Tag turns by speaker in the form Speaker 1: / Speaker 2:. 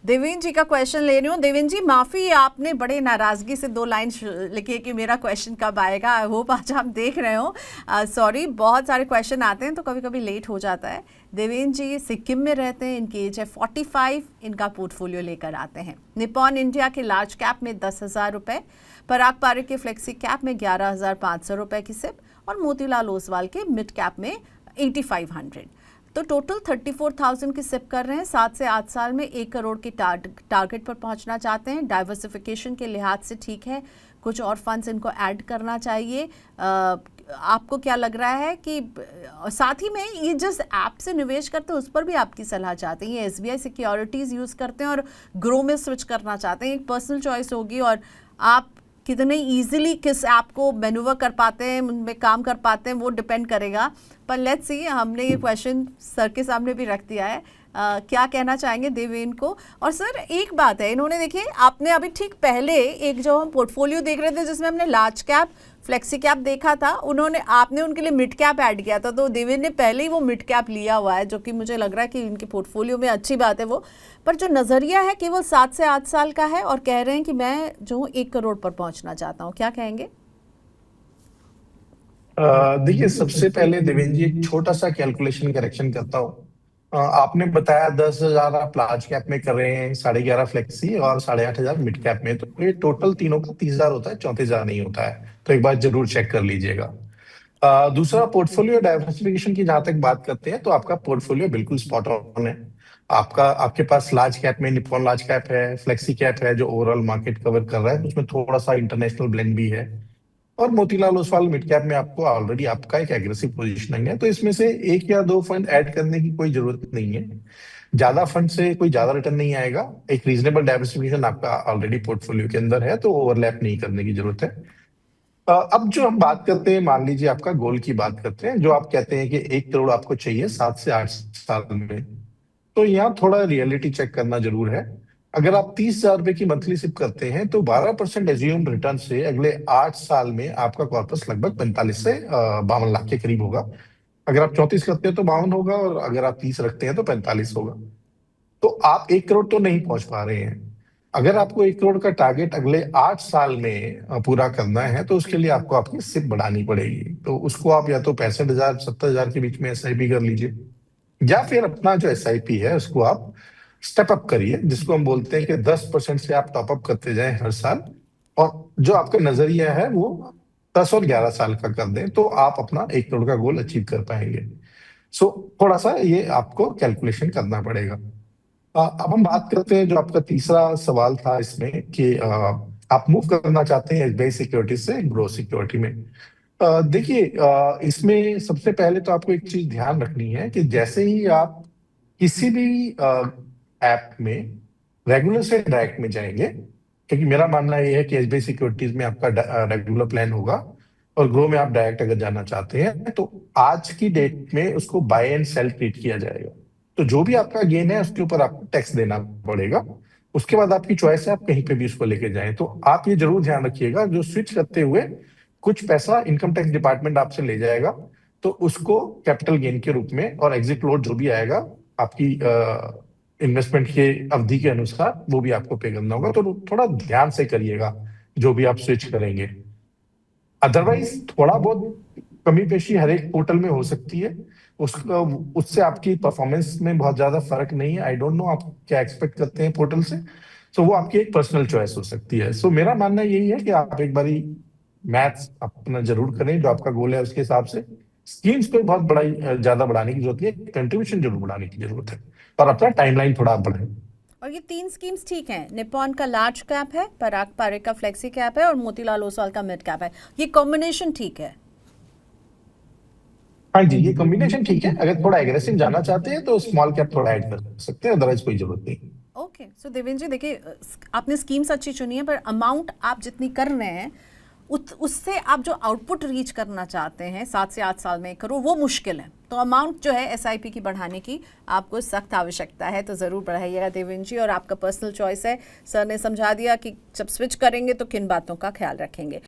Speaker 1: देवेन जी का क्वेश्चन ले रही हूँ। देवेन जी माफ़ी, आपने बड़े नाराज़गी से 2 लाइन लिखी है कि मेरा क्वेश्चन कब आएगा। आई होप आज आप देख रहे हो। सॉरी, बहुत सारे क्वेश्चन आते हैं तो कभी कभी लेट हो जाता है। देवेन जी सिक्किम में रहते हैं, इनकी एज है 45, इनका पोर्टफोलियो लेकर आते हैं। निपॉन इंडिया के लार्ज कैप में 10,000 रुपये, पराग पारिक के फ्लेक्सी कैप में 11,500 रुपये की सिप और मोतीलाल ओसवाल के मिड कैप में 8,500। तो टोटल 34,000 की सिप कर रहे हैं। 7 से 8 साल में 1 करोड़ की टारगेट पर पहुंचना चाहते हैं। डाइवर्सिफिकेशन के लिहाज से ठीक है, कुछ और फंड्स इनको ऐड करना चाहिए। आपको क्या लग रहा है कि साथ ही में ये जिस ऐप से निवेश करते हैं उस पर भी आपकी सलाह चाहते हैं। ये SBI सिक्योरिटीज़ यूज़ करते हैं और ग्रो में स्विच करना चाहते हैं। एक पर्सनल चॉइस होगी और आप कितने इजीली किस ऐप को मैन्यूवर कर पाते हैं, उनमें काम कर पाते हैं, वो डिपेंड करेगा। पर लेट्स सी, हमने ये क्वेश्चन सर के सामने भी रख दिया है। क्या कहना चाहेंगे देवेन को? और सर एक बात है, इन्होंने देखिए, आपने अभी ठीक पहले एक जो हम पोर्टफोलियो देख रहे थे जिसमें हमने लार्ज कैप फ्लेक्सी कैप देखा था, आपने उनके लिए मिड कैप ऐड किया था। तो देवेन ने पहले ही वो मिड कैप लिया हुआ है, जो कि मुझे लग रहा है कि इनके पोर्टफोलियो में अच्छी बात है वो। पर जो नज़रिया है केवल 7 से 8 साल का है और कह रहे हैं कि मैं जो हूँ 1 करोड़ पर पहुंचना चाहता हूँ, क्या कहेंगे?
Speaker 2: देखिए, सबसे पहले देवेंद्र जी एक छोटा सा कैलकुलेशन करेक्शन करता हूँ। आपने बताया 10,000 आप लार्ज कैप में कर रहे हैं, 11,500 फ्लेक्सी और 8,500 मिड कैप में, तो ये टोटल तीनों का 30,000 होता है, 34,000 नहीं होता है। तो एक बार जरूर चेक कर लीजिएगा। दूसरा, पोर्टफोलियो डाइवर्सिफिकेशन की जहां तक बात करते हैं तो आपका पोर्टफोलियो बिल्कुल स्पॉट ऑन है। आपके पास लार्ज कैप में निपॉन लार्ज कैप है, फ्लेक्सी कैप है जो ओवरऑल मार्केट कवर कर रहा है, उसमें थोड़ा सा इंटरनेशनल ब्लेंड भी है, और मोतीलाल ओसवाल मिड कैप में आपको ऑलरेडी आपका एक एग्रेसिव पोजीशनिंग है। तो इसमें से 1 या 2 फंड ऐड करने की कोई जरूरत नहीं है। ज्यादा फंड से कोई ज्यादा रिटर्न नहीं आएगा। एक रीजनेबल डाइवर्सिफिकेशन आपका ऑलरेडी पोर्टफोलियो के अंदर है, तो ओवरलैप नहीं करने की जरूरत है। अब जो हम बात करते हैं, मान लीजिए आपका गोल की बात करते हैं, जो आप कहते हैं कि 1 करोड़ आपको चाहिए 7 से 8 साल में, तो यहाँ थोड़ा रियलिटी चेक करना जरूर है। अगर आप 30,000 रुपए की मंथली सिप करते हैं तो 12% एज्यूम रिटर्न से अगले 8 साल में आपका कॉर्पस लगभग 45 से 52 लाख के करीब होगा। अगर आप 34 करते हैं तो 52 होगा, और अगर आप 30 रखते हैं तो 45 होगा। तो आप 1 करोड़ तो नहीं पहुंच पा रहे हैं। अगर आपको 1 करोड़ का टारगेट अगले 8 साल में पूरा करना है तो उसके लिए आपको आपकी सिप बढ़ानी पड़ेगी। तो उसको आप या तो 65,000 70,000 के बीच में SIP कर लीजिए, या फिर अपना जो SIP है उसको आप स्टेप अप करिए, जिसको हम बोलते हैं कि 10% से आप टॉप अप करते जाएं हर साल, और जो आपका नजरिया है वो 10 और 11 साल का कर दें, तो आप अपना 1 करोड़ का गोल अचीव कर पाएंगे। सो थोड़ा सा ये आपको कैलकुलेशन करना पड़ेगा। अब हम बात करते हैं, जो आपका तीसरा सवाल था इसमें कि आप मूव करना चाहते हैं SBI सिक्योरिटी से ग्रो सिक्योरिटी में। देखिए, इसमें सबसे पहले तो आपको एक चीज ध्यान रखनी है कि जैसे ही आप किसी भी ऐप में रेगुलर से डायरेक्ट में जाएंगे, क्योंकि मेरा मानना ये है कि SBI सिक्योरिटीज में आपका रेगुलर प्लान होगा, और ग्रो में आप डायरेक्ट अगर जाना चाहते हैं तो आज की डेट में उसको बाय एंड सेल ट्रीट किया जाएगा। तो जो भी आपका गेन है उसके ऊपर आपको टैक्स देना पड़ेगा। उसके बाद आपकी चॉइस है, आप कहीं पे भी उसको लेके जाएं। तो आप ये जरूर ध्यान रखिएगा, जो स्विच करते हुए कुछ पैसा इनकम टैक्स डिपार्टमेंट आपसे ले जाएगा, तो उसको कैपिटल गेन के रूप में, और एग्जिट लोड जो भी आएगा आपकी इन्वेस्टमेंट के अवधि के अनुसार, वो भी आपको पे करना होगा। तो थोड़ा ध्यान से करिएगा जो भी आप स्विच करेंगे। अदरवाइज थोड़ा बहुत कमी पेशी हर एक पोर्टल में हो सकती है, उसका उससे आपकी परफॉर्मेंस में बहुत ज्यादा फर्क नहीं है। आई डोंट नो आप क्या एक्सपेक्ट करते हैं पोर्टल से। सो वो आपकी एक पर्सनल चॉइस हो सकती है। सो मेरा मानना यही है कि आप एक बारी मैथ्स अपना जरूर करें, जो आपका गोल है उसके हिसाब से। स्कीम्स को बहुत बड़ा ज्यादा बढ़ाने की जरूरत नहीं है, कंट्रीब्यूशन जरूर बढ़ाने की जरूरत है, और अपना टाइमलाइन थोड़ा आप बढ़ाएं।
Speaker 1: और ये 3 स्कीम्स ठीक हैं। निपॉन का लार्ज कैप है, पराग पारिक का फ्लेक्सी कैप है और मोतीलाल ओसवाल का मिड कैप है। ये कॉम्बिनेशन ठीक है?
Speaker 2: हाँ जी, ये कॉम्बिनेशन ठीक है। अगर थोड़ा एग्रेसिव जाना चाहते हैं तो स्मॉल कैप थोड़ा ऐड कर सकते हैं, अदरवाइज कोई जरूरत नहीं।
Speaker 1: ओके, सो देवेंद्र जी देखिए, आपने स्कीम्स अच्छी चुनी है, पर अमाउंट आप जितनी कर रहे हैं उससे आप जो आउटपुट रीच करना चाहते हैं 7 से 8 साल में 1 करोड़, वो मुश्किल है। तो अमाउंट जो है SIP की बढ़ाने की आपको सख्त आवश्यकता है, तो ज़रूर बढ़ाइएगा देवेंद्र जी। और आपका पर्सनल चॉइस है, सर ने समझा दिया कि जब स्विच करेंगे तो किन बातों का ख्याल रखेंगे।